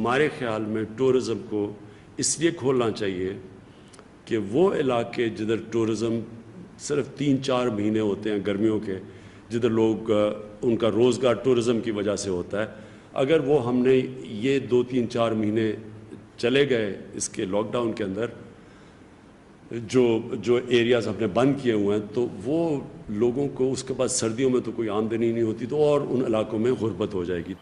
हमारे ख्याल में टूरिज़म को इसलिए खोलना चाहिए कि वो इलाके जिधर टूरिज़म सिर्फ 3-4 महीने होते हैं गर्मियों के, जिधर लोग उनका रोज़गार टूरिज़म की वजह से होता है, अगर वो हमने ये 2-3-4 महीने चले गए इसके लॉकडाउन के अंदर, जो एरियाज़ हमने बंद किए हुए हैं, तो वो लोगों को उसके बाद सर्दियों में तो कोई आमदनी नहीं होती, तो और उन इलाकों में गुर्बत हो जाएगी।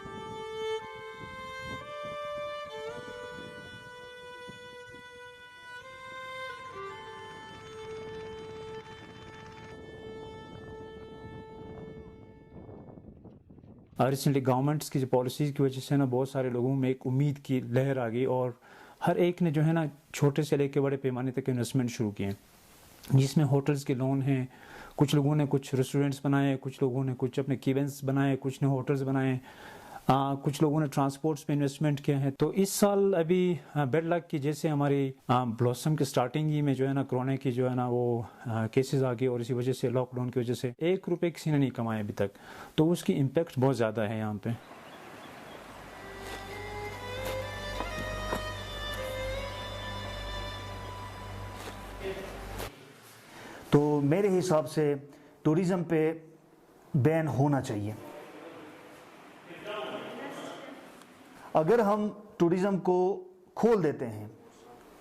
रिसेंटली गवर्नमेंट्स की जो पॉलिसीज़ की वजह से ना बहुत सारे लोगों में एक उम्मीद की लहर आ गई और हर एक ने जो है ना छोटे से लेकर बड़े पैमाने तक इन्वेस्टमेंट शुरू किए, जिसमें होटल्स के लोन हैं, कुछ लोगों ने कुछ रेस्टोरेंट्स बनाए, कुछ लोगों ने कुछ अपने केबिन्स बनाए, कुछ ने होटल्स बनाए, कुछ लोगों ने ट्रांसपोर्ट्स पे इन्वेस्टमेंट किया है। तो इस साल अभी बेड लक की जैसे हमारी ब्लॉसम के स्टार्टिंग ही में जो है ना कोरोना की जो है ना वो केसेस आ गए और इसी वजह से लॉकडाउन की वजह से 1 रुपये किसी ने नहीं कमाए अभी तक, तो उसकी इम्पेक्ट बहुत ज़्यादा है यहाँ पे। तो मेरे हिसाब से टूरिज़म पे बैन होना चाहिए। अगर हम टूरिज़म को खोल देते हैं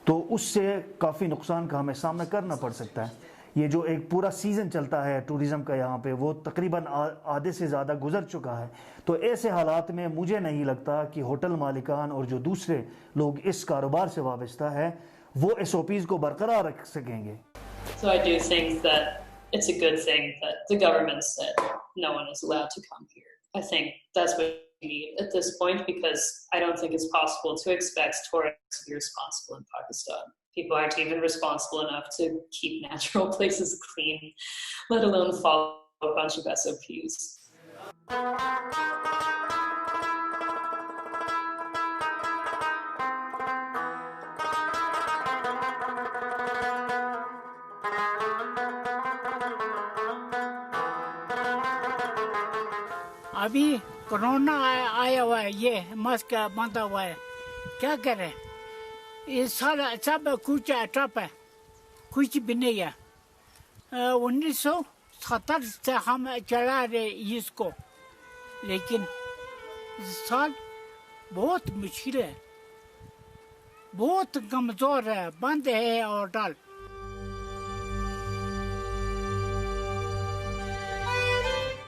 तो उससे काफ़ी नुकसान का हमें सामना करना पड़ सकता है। ये जो एक पूरा सीज़न चलता है टूरिज़म का यहाँ पे, वो तकरीबन आधे से ज़्यादा गुजर चुका है। तो ऐसे हालात में मुझे नहीं लगता कि होटल मालिकान और जो दूसरे लोग इस कारोबार से वाबस्ता है वो SOPs को बरकरार रख सकेंगे। So I do think that it's a good thing that the government said no one is allowed to come here. I think that's what we need at this point, because I don't think it's possible to expect tourists to be responsible in Pakistan. People aren't even responsible enough to keep natural places clean, let alone follow a bunch of SOPs. अभी corona आया हुआ है, ये mask बांधा हुआ है, क्या करें? इस साल सब कुछ ठप है, कुछ भी नहीं है। 1970 से हम चला रहे इसको, लेकिन इस साल बहुत मुश्किल है, बहुत कमज़ोर है, बंद है होटल।